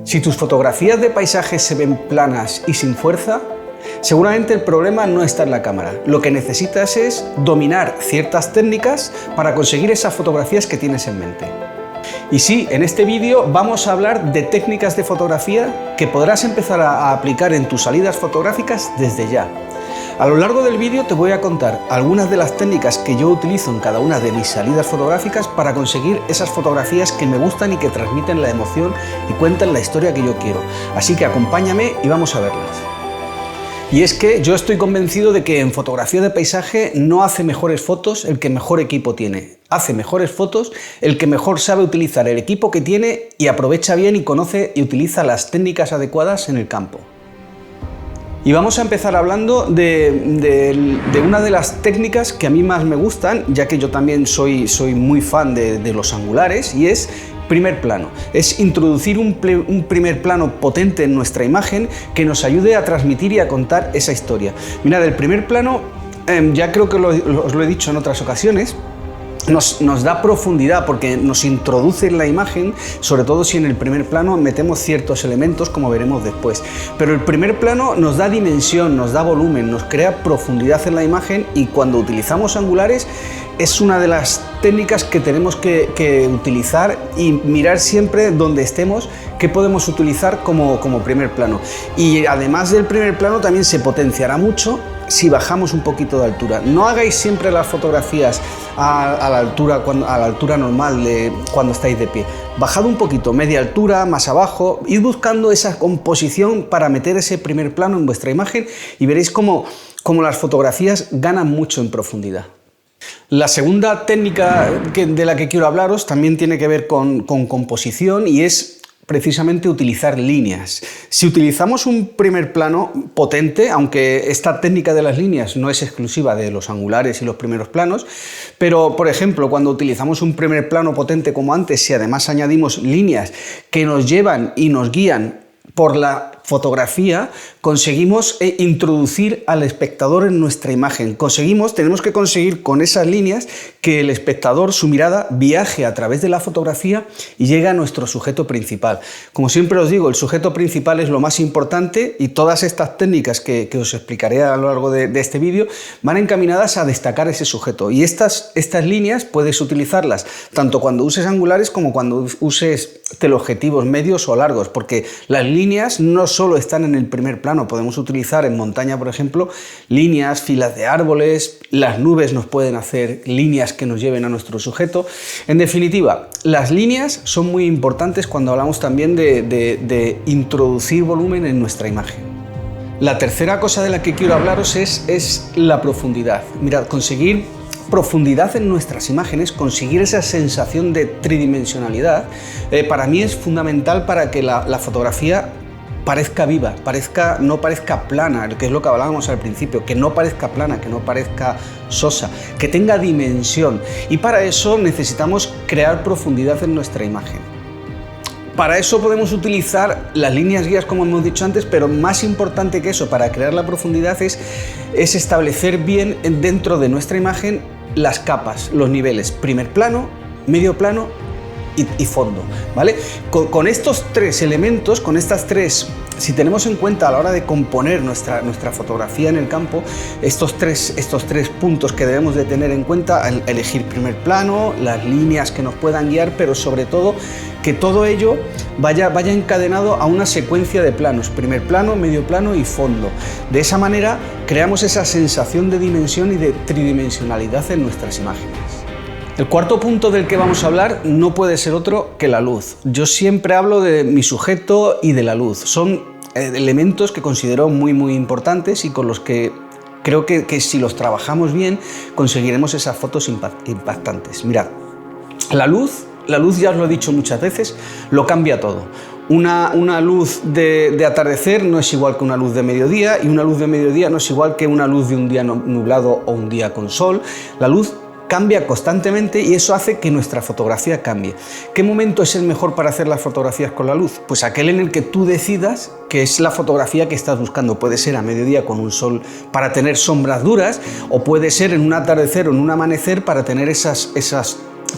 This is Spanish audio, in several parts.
Si tus fotografías de paisajes se ven planas y sin fuerza, seguramente el problema no está en la cámara. Lo que necesitas es dominar ciertas técnicas para conseguir esas fotografías que tienes en mente. Y sí, en este vídeo vamos a hablar de técnicas de fotografía que podrás empezar a aplicar en tus salidas fotográficas desde ya. A lo largo del vídeo te voy a contar algunas de las técnicas que yo utilizo en cada una de mis salidas fotográficas para conseguir esas fotografías que me gustan y que transmiten la emoción y cuentan la historia que yo quiero. Así que acompáñame y vamos a verlas. Y es que yo estoy convencido de que en fotografía de paisaje no hace mejores fotos el que mejor equipo tiene. Hace mejores fotos el que mejor sabe utilizar el equipo que tiene y aprovecha bien y conoce y utiliza las técnicas adecuadas en el campo. Y vamos a empezar hablando de una de las técnicas que a mí más me gustan, ya que yo también soy muy fan de los angulares, y es primer plano. Es introducir un primer plano potente en nuestra imagen que nos ayude a transmitir y a contar esa historia. Mirad, el primer plano, ya creo que os lo he dicho en otras ocasiones, nos da profundidad porque nos introduce en la imagen, sobre todo si en el primer plano metemos ciertos elementos, como veremos después. Pero el primer plano nos da dimensión, nos da volumen, nos crea profundidad en la imagen, y cuando utilizamos angulares es una de las técnicas que tenemos que utilizar y mirar siempre donde estemos qué podemos utilizar como primer plano. Y además del primer plano también se potenciará mucho si bajamos un poquito de altura. No hagáis siempre las fotografías a la altura normal de cuando estáis de pie. Bajad un poquito, media altura, más abajo, id buscando esa composición para meter ese primer plano en vuestra imagen y veréis cómo las fotografías ganan mucho en profundidad. La segunda técnica de la que quiero hablaros también tiene que ver con composición, y es precisamente utilizar líneas. Si utilizamos un primer plano potente, aunque esta técnica de las líneas no es exclusiva de los angulares y los primeros planos, pero por ejemplo cuando utilizamos un primer plano potente como antes, si además añadimos líneas que nos llevan y nos guían por la fotografía, conseguimos introducir al espectador en nuestra imagen. Tenemos que conseguir con esas líneas que el espectador, su mirada, viaje a través de la fotografía y llegue a nuestro sujeto principal. Como siempre os digo, el sujeto principal es lo más importante, y todas estas técnicas que os explicaré a lo largo de este vídeo van encaminadas a destacar ese sujeto. Y estas líneas puedes utilizarlas tanto cuando uses angulares como cuando uses teleobjetivos medios o largos, porque las líneas no solo están en el primer plano. Podemos utilizar en montaña, por ejemplo, líneas, filas de árboles, las nubes nos pueden hacer líneas que nos lleven a nuestro sujeto. En definitiva, las líneas son muy importantes cuando hablamos también de introducir volumen en nuestra imagen. La tercera cosa de la que quiero hablaros es la profundidad. Mirad, conseguir profundidad en nuestras imágenes, conseguir esa sensación de tridimensionalidad, para mí es fundamental para que la fotografía parezca viva, no parezca plana, que es lo que hablábamos al principio, que no parezca plana, que no parezca sosa, que tenga dimensión. Y para eso necesitamos crear profundidad en nuestra imagen. Para eso podemos utilizar las líneas guías, como hemos dicho antes, pero más importante que eso, para crear la profundidad, es establecer bien dentro de nuestra imagen las capas, los niveles, primer plano, medio plano y fondo, ¿vale? Con estos tres elementos, si tenemos en cuenta a la hora de componer nuestra fotografía en el campo, estos tres puntos que debemos de tener en cuenta: elegir primer plano, las líneas que nos puedan guiar, pero sobre todo que todo ello vaya encadenado a una secuencia de planos: primer plano, medio plano y fondo. De esa manera creamos esa sensación de dimensión y de tridimensionalidad en nuestras imágenes. El cuarto punto del que vamos a hablar no puede ser otro que la luz. Yo siempre hablo de mi sujeto y de la luz. Son elementos que considero muy importantes y con los que creo que si los trabajamos bien conseguiremos esas fotos impactantes. Mirad, la luz, ya os lo he dicho muchas veces, lo cambia todo. Una luz de atardecer no es igual que una luz de mediodía, y una luz de mediodía no es igual que una luz de un día nublado o un día con sol. La luz cambia constantemente y eso hace que nuestra fotografía cambie. ¿Qué momento es el mejor para hacer las fotografías con la luz? Pues aquel en el que tú decidas que es la fotografía que estás buscando. Puede ser a mediodía con un sol para tener sombras duras, o puede ser en un atardecer o en un amanecer para tener esas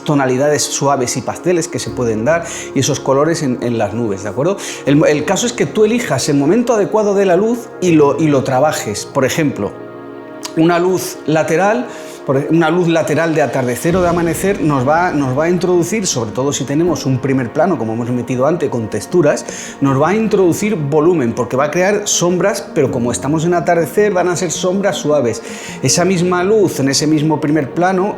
tonalidades suaves y pasteles que se pueden dar y esos colores en las nubes, ¿de acuerdo? El caso es que tú elijas el momento adecuado de la luz y lo trabajes. Por ejemplo, una luz lateral de atardecer o de amanecer nos va a introducir, sobre todo si tenemos un primer plano, como hemos metido antes, con texturas, nos va a introducir volumen, porque va a crear sombras, pero como estamos en atardecer, van a ser sombras suaves. Esa misma luz en ese mismo primer plano,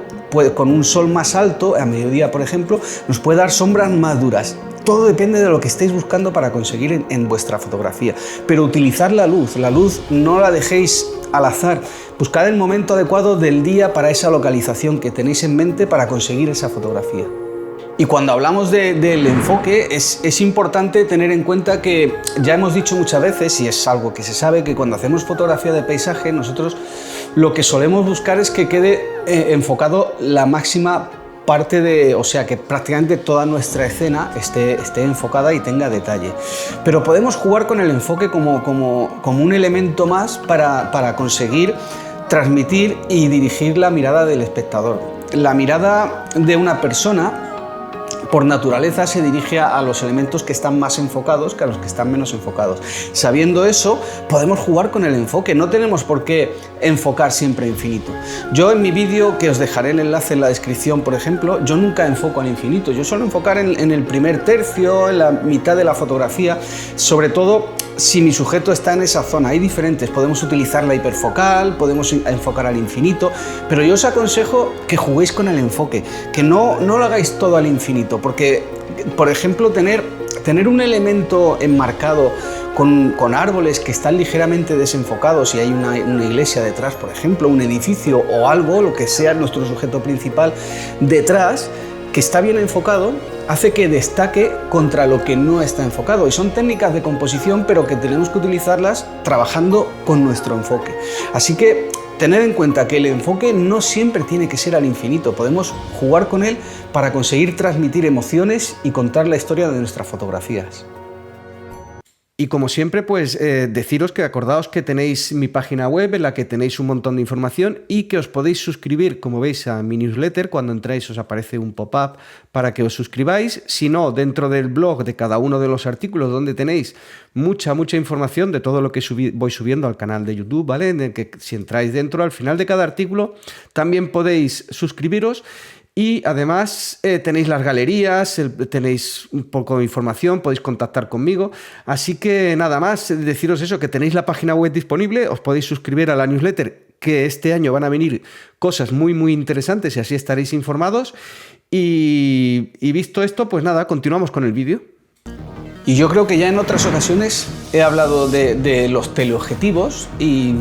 con un sol más alto, a mediodía por ejemplo, nos puede dar sombras más duras. Todo depende de lo que estéis buscando para conseguir en vuestra fotografía, pero utilizar la luz no la dejéis al azar, buscad el momento adecuado del día para esa localización que tenéis en mente para conseguir esa fotografía. Y cuando hablamos del enfoque es importante tener en cuenta que ya hemos dicho muchas veces, y es algo que se sabe, que cuando hacemos fotografía de paisaje nosotros lo que solemos buscar es que quede enfocado la máxima parte o sea, que prácticamente toda nuestra escena esté enfocada y tenga detalle. Pero podemos jugar con el enfoque como un elemento más para conseguir transmitir y dirigir la mirada del espectador. La mirada de una persona, por naturaleza, se dirige a los elementos que están más enfocados que a los que están menos enfocados. Sabiendo eso, podemos jugar con el enfoque, no tenemos por qué enfocar siempre a infinito. Yo en mi vídeo, que os dejaré el enlace en la descripción, por ejemplo, yo nunca enfoco al infinito, yo suelo enfocar en el primer tercio, en la mitad de la fotografía, sobre todo si mi sujeto está en esa zona. Hay diferentes, podemos utilizar la hiperfocal, podemos enfocar al infinito, pero yo os aconsejo que juguéis con el enfoque, que no lo hagáis todo al infinito, porque, por ejemplo, tener un elemento enmarcado con árboles que están ligeramente desenfocados y hay una iglesia detrás, por ejemplo, un edificio o algo, lo que sea nuestro sujeto principal detrás, que está bien enfocado, hace que destaque contra lo que no está enfocado. Y son técnicas de composición, pero que tenemos que utilizarlas trabajando con nuestro enfoque. Así que tened en cuenta que el enfoque no siempre tiene que ser al infinito. Podemos jugar con él para conseguir transmitir emociones y contar la historia de nuestras fotografías. Y como siempre, pues deciros que acordaos que tenéis mi página web en la que tenéis un montón de información y que os podéis suscribir, como veis, a mi newsletter. Cuando entráis os aparece un pop-up para que os suscribáis. Si no, dentro del blog de cada uno de los artículos, donde tenéis mucha información de todo lo que voy subiendo al canal de YouTube, ¿vale? En el que si entráis dentro, al final de cada artículo, también podéis suscribiros. Y además tenéis las galerías, tenéis un poco de información, podéis contactar conmigo. Así que nada más, deciros eso, que tenéis la página web disponible, os podéis suscribir a la newsletter, que este año van a venir cosas muy interesantes y así estaréis informados. Y visto esto, pues nada, continuamos con el vídeo. Y yo creo que ya en otras ocasiones he hablado de los teleobjetivos y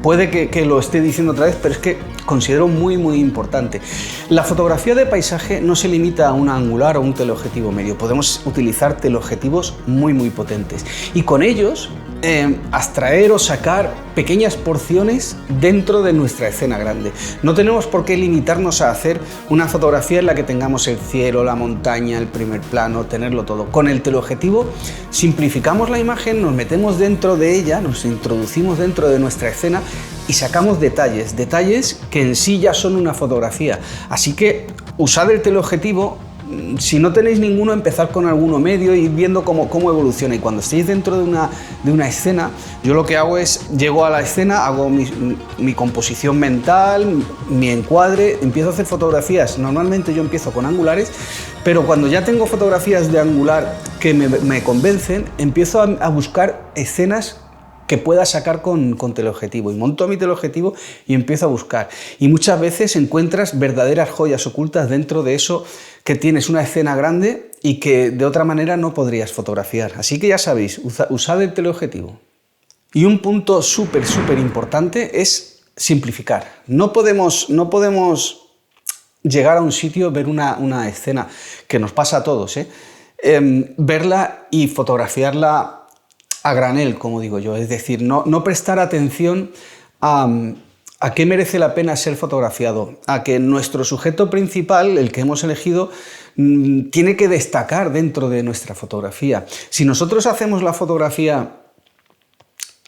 puede que lo esté diciendo otra vez, pero es que considero muy importante. La fotografía de paisaje no se limita a un angular o un teleobjetivo medio, podemos utilizar teleobjetivos muy potentes y con ellos abstraer o sacar pequeñas porciones dentro de nuestra escena grande. No tenemos por qué limitarnos a hacer una fotografía en la que tengamos el cielo, la montaña, el primer plano, tenerlo todo. Con el teleobjetivo simplificamos la imagen, nos metemos dentro de ella, nos introducimos dentro de nuestra escena y sacamos detalles que en sí ya son una fotografía. Así que usad el teleobjetivo. Si no tenéis ninguno, empezad con alguno medio y ir viendo cómo evoluciona. Y cuando estéis dentro de una escena, yo lo que hago es, llego a la escena, hago mi composición mental, mi encuadre, empiezo a hacer fotografías. Normalmente yo empiezo con angulares, pero cuando ya tengo fotografías de angular que me convencen, empiezo a buscar escenas que pueda sacar con teleobjetivo, y monto mi teleobjetivo y empiezo a buscar, y muchas veces encuentras verdaderas joyas ocultas dentro de eso, que tienes una escena grande y que de otra manera no podrías fotografiar. Así que ya sabéis, usad el teleobjetivo. Y un punto súper importante es simplificar. No podemos llegar a un sitio, ver una escena, que nos pasa a todos, verla y fotografiarla a granel, como digo yo, es decir, no prestar atención a qué merece la pena ser fotografiado, a que nuestro sujeto principal, el que hemos elegido, tiene que destacar dentro de nuestra fotografía. Si nosotros hacemos la fotografía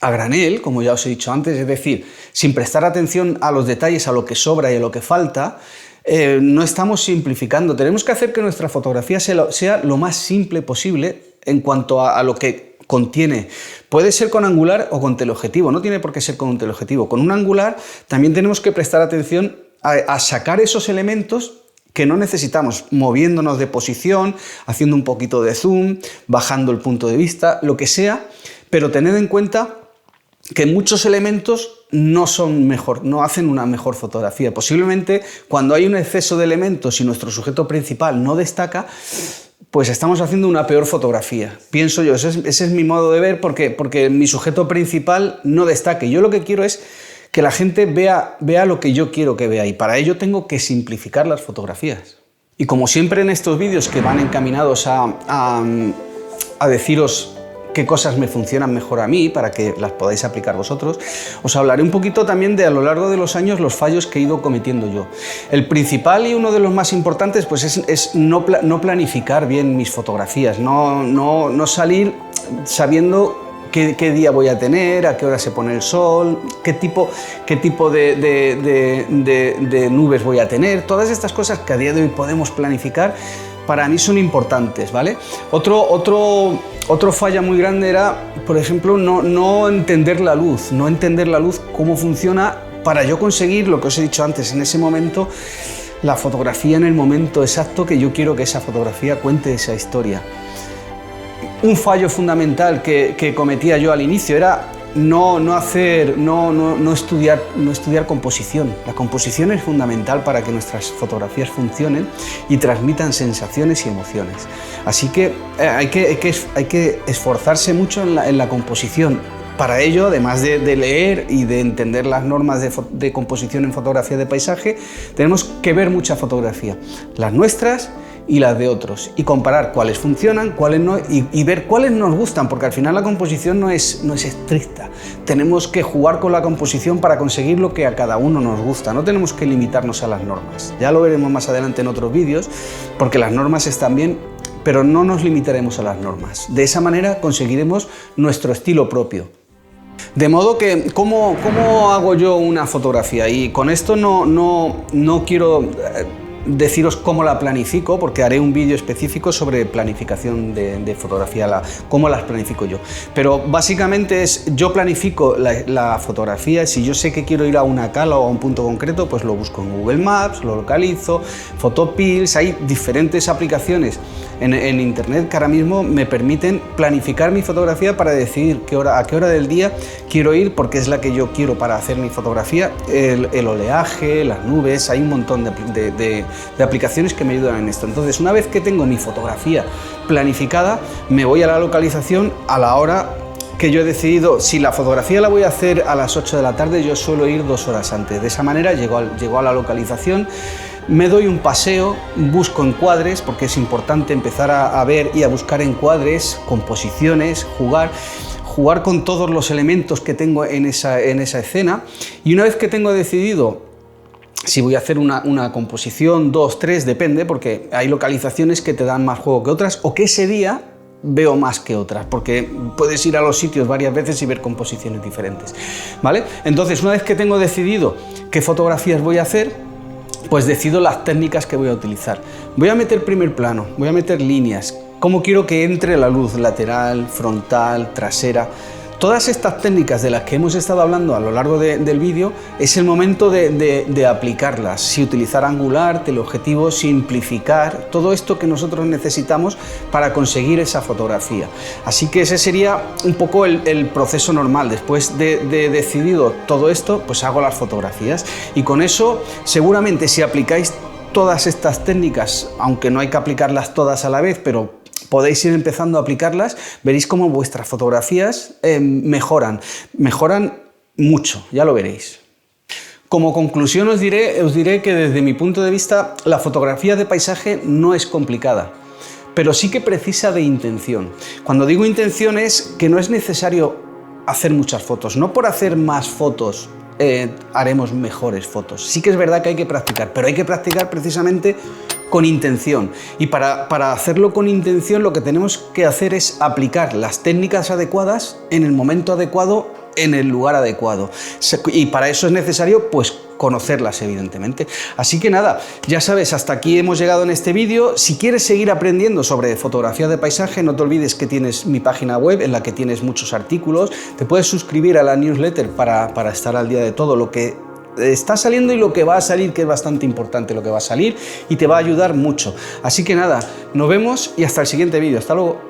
a granel, como ya os he dicho antes, es decir, sin prestar atención a los detalles, a lo que sobra y a lo que falta, no estamos simplificando. Tenemos que hacer que nuestra fotografía sea lo más simple posible en cuanto a lo que contiene. Puede ser con angular o con teleobjetivo, no tiene por qué ser con un teleobjetivo. Con un angular también tenemos que prestar atención a sacar esos elementos que no necesitamos, moviéndonos de posición, haciendo un poquito de zoom, bajando el punto de vista, lo que sea, pero tened en cuenta que muchos elementos no hacen una mejor fotografía. Posiblemente cuando hay un exceso de elementos y nuestro sujeto principal no destaca, pues estamos haciendo una peor fotografía. Pienso yo, ese es mi modo de ver, porque mi sujeto principal no destaque. Yo lo que quiero es que la gente vea lo que yo quiero que vea, y para ello tengo que simplificar las fotografías. Y como siempre en estos vídeos que van encaminados a deciros qué cosas me funcionan mejor a mí para que las podáis aplicar vosotros, os hablaré un poquito también de, a lo largo de los años, los fallos que he ido cometiendo yo. El principal y uno de los más importantes pues es no planificar bien mis fotografías, no salir sabiendo qué día voy a tener, a qué hora se pone el sol, qué tipo de nubes voy a tener. Todas estas cosas que a día de hoy podemos planificar, para mí son importantes, ¿vale? Otro fallo muy grande era, por ejemplo, no entender la luz, cómo funciona, para yo conseguir lo que os he dicho antes, en ese momento, la fotografía en el momento exacto que yo quiero que esa fotografía cuente esa historia. Un fallo fundamental que cometía yo al inicio era no estudiar composición. La composición es fundamental para que nuestras fotografías funcionen y transmitan sensaciones y emociones. Así que hay que esforzarse mucho en la composición. Para ello, además de leer y de entender las normas de composición en fotografía de paisaje, tenemos que ver mucha fotografía, las nuestras y las de otros, y comparar cuáles funcionan, cuáles no, y ver cuáles nos gustan, porque al final la composición no es estricta. Tenemos que jugar con la composición para conseguir lo que a cada uno nos gusta, no tenemos que limitarnos a las normas. Ya lo veremos más adelante en otros vídeos, porque las normas están bien, pero no nos limitaremos a las normas. De esa manera conseguiremos nuestro estilo propio. De modo que, ¿cómo hago yo una fotografía? Y con esto no quiero deciros cómo la planifico, porque haré un vídeo específico sobre planificación de fotografía, cómo las planifico yo. Pero básicamente yo planifico la fotografía. Si yo sé que quiero ir a una cala o a un punto concreto, pues lo busco en Google Maps, lo localizo, Photopills. Hay diferentes aplicaciones en internet que ahora mismo me permiten planificar mi fotografía para decidir a qué hora del día quiero ir, porque es la que yo quiero para hacer mi fotografía. El oleaje, las nubes, hay un montón de aplicaciones que me ayudan en esto. Entonces, una vez que tengo mi fotografía planificada, me voy a la localización a la hora que yo he decidido. Si la fotografía la voy a hacer a las 8 de la tarde, yo suelo ir 2 horas antes. De esa manera llego a la localización, me doy un paseo, busco encuadres, porque es importante empezar a ver y a buscar encuadres, composiciones, jugar con todos los elementos que tengo en esa escena. Y una vez que tengo decidido si voy a hacer una composición, 2, 3, depende, porque hay localizaciones que te dan más juego que otras, o que ese día veo más que otras, porque puedes ir a los sitios varias veces y ver composiciones diferentes, ¿vale? Entonces, una vez que tengo decidido qué fotografías voy a hacer, pues decido las técnicas que voy a utilizar. Voy a meter primer plano, voy a meter líneas, cómo quiero que entre la luz lateral, frontal, trasera. Todas estas técnicas de las que hemos estado hablando a lo largo del vídeo, es el momento de aplicarlas. Si utilizar angular, teleobjetivo, simplificar, todo esto que nosotros necesitamos para conseguir esa fotografía. Así que ese sería un poco el proceso normal. Después de decidido todo esto, pues hago las fotografías. Y con eso, seguramente si aplicáis todas estas técnicas, aunque no hay que aplicarlas todas a la vez, pero podéis ir empezando a aplicarlas, veréis cómo vuestras fotografías mejoran mucho, ya lo veréis. Como conclusión os diré que desde mi punto de vista la fotografía de paisaje no es complicada, pero sí que precisa de intención. Cuando digo intención es que no es necesario hacer muchas fotos, no por hacer más fotos haremos mejores fotos. Sí que es verdad que hay que practicar, pero hay que practicar precisamente con intención. Y para hacerlo con intención, lo que tenemos que hacer es aplicar las técnicas adecuadas en el momento adecuado, en el lugar adecuado. Y para eso es necesario, pues, conocerlas, evidentemente. Así que nada, ya sabes, hasta aquí hemos llegado en este vídeo. Si quieres seguir aprendiendo sobre fotografía de paisaje, no te olvides que tienes mi página web en la que tienes muchos artículos. Te puedes suscribir a la newsletter para estar al día de todo lo que está saliendo y lo que va a salir, que es bastante importante lo que va a salir y te va a ayudar mucho. Así que nada, nos vemos y hasta el siguiente vídeo. Hasta luego.